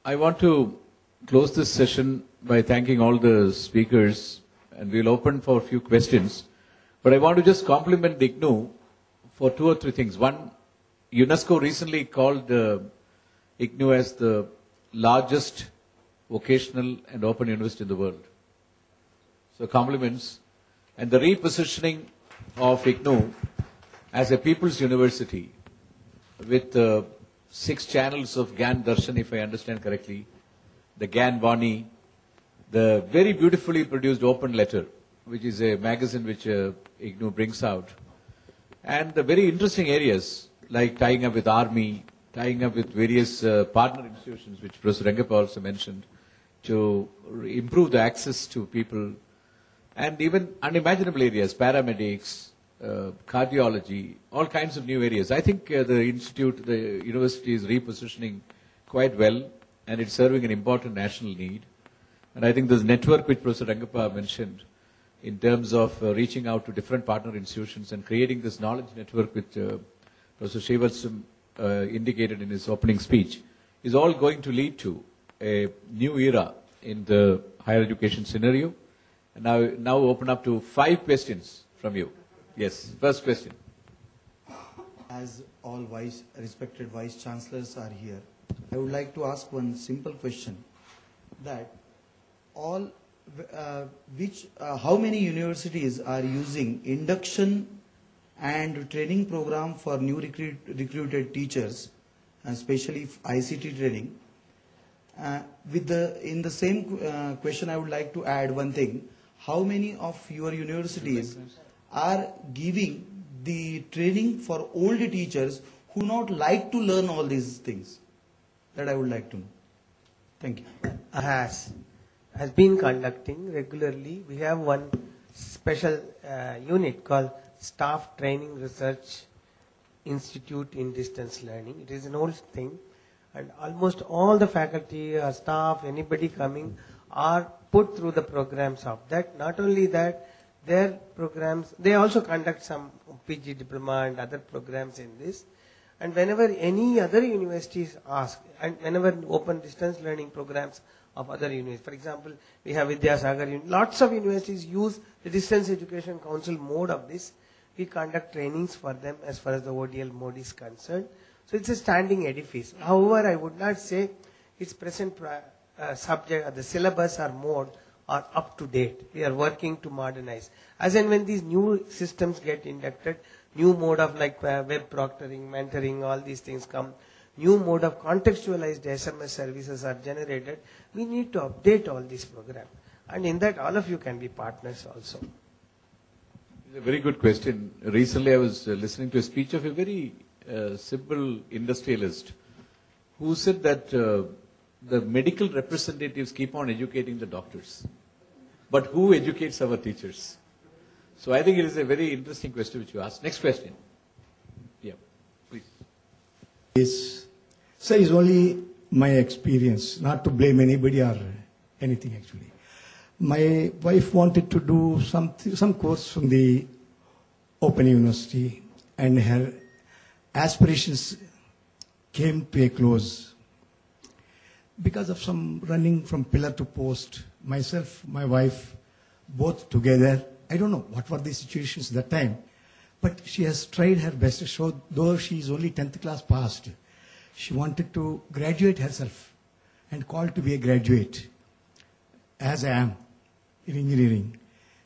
I want to close this session by thanking all the speakers, and we'll open for a few questions. But I want to just compliment the IGNOU for 2 or 3 things. One, UNESCO recently called IGNOU as the largest vocational and open university in the world. So compliments. And the repositioning of IGNOU as a people's university with 6 channels of Gyan Darshan, if I understand correctly, the Gyan Vani, the very beautifully produced Open Letter, which is a magazine which IGNOU brings out, and the very interesting areas like tying up with Army, tying up with various partner institutions, which Professor Rangappa also mentioned, to improve the access to people, and even unimaginable areas, paramedics, cardiology, all kinds of new areas. I think the institute, the university is repositioning quite well, and it's serving an important national need. And I think this network which Professor Rangappa mentioned in terms of reaching out to different partner institutions and creating this knowledge network which Professor Srivatsam indicated in his opening speech is all going to lead to a new era in the higher education scenario. And now open up to 5 questions from you. Yes, first question. As all respected vice chancellors are here, I would like to ask one simple question: that how many universities are using induction and training program for new recruited teachers, especially ICT training? In the same question, I would like to add one thing: how many of your universities are giving the training for old teachers who not like to learn all these things? That I would like to know. Thank you. Has been conducting regularly. We have one special unit called Staff Training Research Institute in Distance Learning. It is an old thing, and almost all the faculty or staff, anybody coming, are put through the programs of that. Not only that, their programs, they also conduct some PG diploma and other programs in this. And whenever any other universities ask, and whenever open distance learning programs of other universities, for example, we have Vidyasagar, lots of universities use the Distance Education Council mode of this. We conduct trainings for them as far as the ODL mode is concerned. So it's a standing edifice. However, I would not say its present subject, the syllabus or mode are up to date. We are working to modernize. As and when these new systems get inducted, new mode of like web proctoring, mentoring, all these things come, new mode of contextualized SMS services are generated, we need to update all these programs. And in that, all of you can be partners also. It's a very good question. Recently, I was listening to a speech of a very simple industrialist who said that the medical representatives keep on educating the doctors. But who educates our teachers? So I think it is a very interesting question which you asked. Next question. Yeah, please. Yes. Sir, it's only my experience, not to blame anybody or anything actually. My wife wanted to do some course from the Open University, and her aspirations came to a close. Because of some running from pillar to post, myself, my wife, both together, I don't know what were the situations at that time, but she has tried her best to show, though she is only 10th class passed, she wanted to graduate herself and called to be a graduate, as I am in engineering.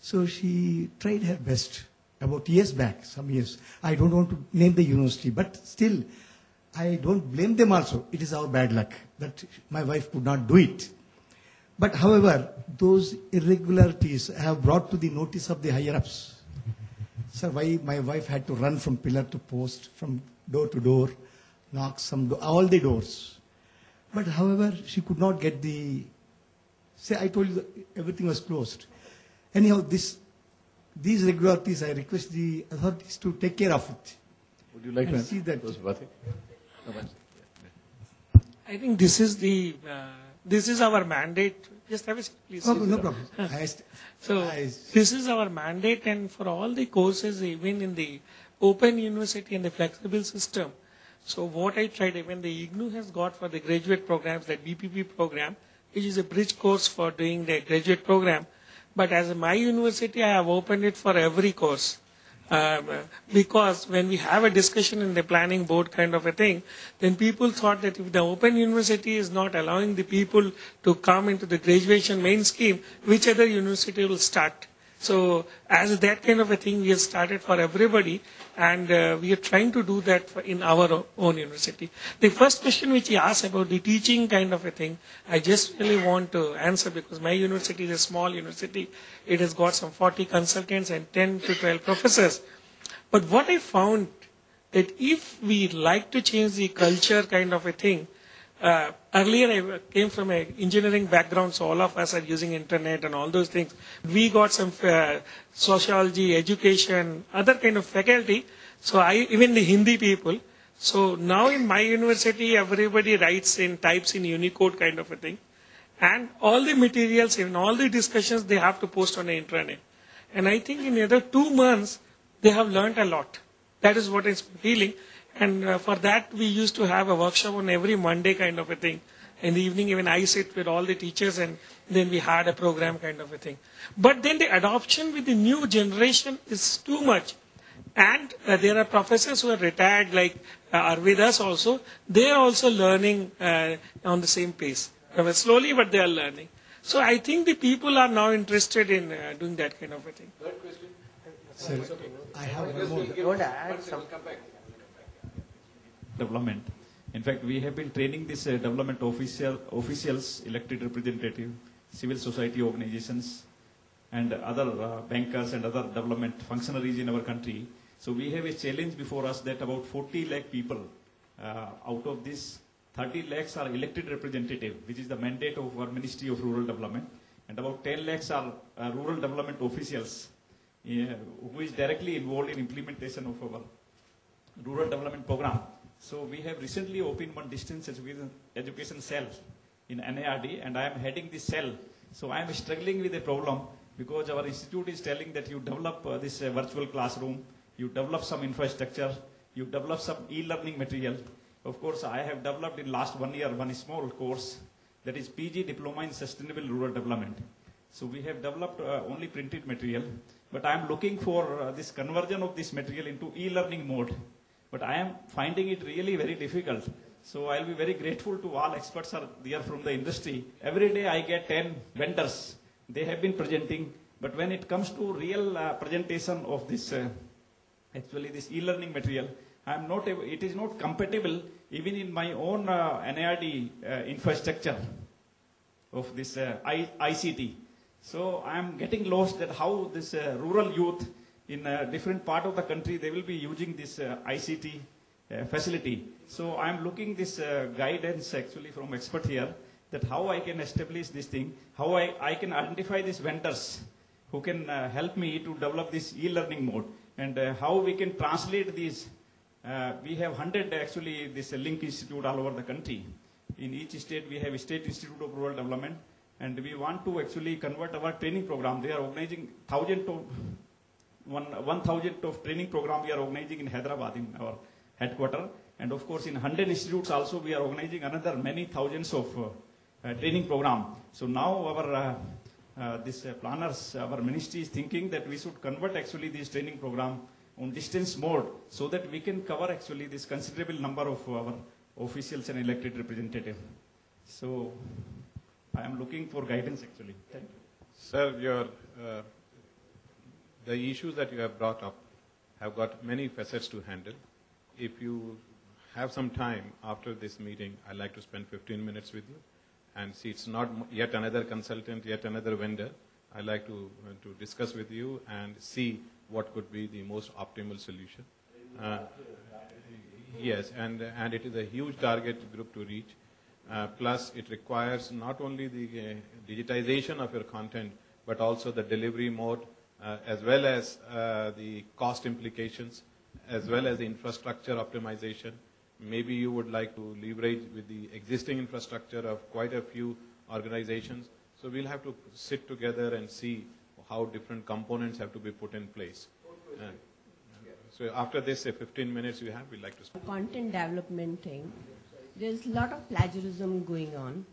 So she tried her best about years back, some years. I don't want to name the university, but still, I don't blame them also. It is our bad luck that my wife could not do it. But however, those irregularities have brought to the notice of the higher-ups. Sir, why my wife had to run from pillar to post, from door to door, knock all the doors. But however, she could not get the... Say, I told you that everything was closed. Anyhow, these irregularities, I request the authorities to take care of it. Would you like to see that? I think this is our mandate. Just have a seat, please. Oh, no problem. This is our mandate, and for all the courses, even in the open university and the flexible system, So what I tried, even the IGNU has got for the graduate programs, that BPP program, which is a bridge course for doing the graduate program. But as my university, I have opened it for every course. Because when we have a discussion in the planning board kind of a thing, then people thought that if the open university is not allowing the people to come into the graduation main scheme, which other university will start? So as that kind of a thing, we have started for everybody, and we are trying to do that in our own university. The first question which he asked about the teaching kind of a thing, I just really want to answer, because my university is a small university. It has got some 40 consultants and 10 to 12 professors. But what I found, that if we like to change the culture kind of a thing, earlier I came from an engineering background, so all of us are using internet and all those things. We got some sociology, education, other kind of faculty. So even the Hindi people. So now in my university, everybody types in Unicode kind of a thing. And all the materials, even all the discussions, they have to post on the intranet. And I think in another 2 months, they have learned a lot. That is what I'm feeling. And for that, we used to have a workshop on every Monday kind of a thing. In the evening, even I sit with all the teachers, and then we had a program kind of a thing. But then the adoption with the new generation is too much. And there are professors who are retired, like are with us also. They are also learning on the same pace. Slowly, but they are learning. So I think the people are now interested in doing that kind of a thing. Third question. Sir, I have one more. You want to add some? Development. In fact, we have been training this development officials, elected representative, civil society organizations, and other bankers and other development functionaries in our country. So we have a challenge before us that about 40 lakh people, out of this, 30 lakhs are elected representative, which is the mandate of our Ministry of Rural Development, and about 10 lakhs are rural development officials, who is directly involved in implementation of our rural development program. So we have recently opened one distance education cell in NARD, and I am heading this cell. So I am struggling with a problem, because our institute is telling that you develop this virtual classroom, you develop some infrastructure, you develop some e-learning material. Of course, I have developed in last 1 year one small course, that is PG Diploma in Sustainable Rural Development. So we have developed only printed material, but I am looking for this conversion of this material into e-learning mode. But I am finding it really very difficult. So I'll be very grateful to all experts are there from the industry. Every day I get 10 vendors. They have been presenting, but when it comes to real presentation of this, actually this e-learning material, it is not compatible even in my own NARD infrastructure of this ICT. So I am getting lost that how this rural youth in a different part of the country, they will be using this ICT facility. So I am looking this guidance actually from expert here, that how I can establish this thing, how I can identify these vendors who can help me to develop this e-learning mode, and how we can translate these. We have 100 actually this link institute all over the country. In each state we have a state institute of rural development, and we want to actually convert our training program. They are organizing 1,000 of training program we are organizing in Hyderabad in our headquarters, and of course in 100 institutes also we are organizing another many thousands of training program. So now our planners, our ministry is thinking that we should convert actually this training program on distance mode, so that we can cover actually this considerable number of our officials and elected representatives. So I am looking for guidance actually. Thank you. Sir, the issues that you have brought up have got many facets to handle. If you have some time after this meeting, I'd like to spend 15 minutes with you and see it's not yet another consultant, yet another vendor. I'd like to discuss with you and see what could be the most optimal solution. Yes, and it is a huge target group to reach. Plus, it requires not only the digitization of your content, but also the delivery mode, as well as the cost implications, as well as the infrastructure optimization. Maybe you would like to leverage with the existing infrastructure of quite a few organizations. So we'll have to sit together and see how different components have to be put in place. So after this, 15 minutes you have, we'd like to speak. Content development thing, there's a lot of plagiarism going on.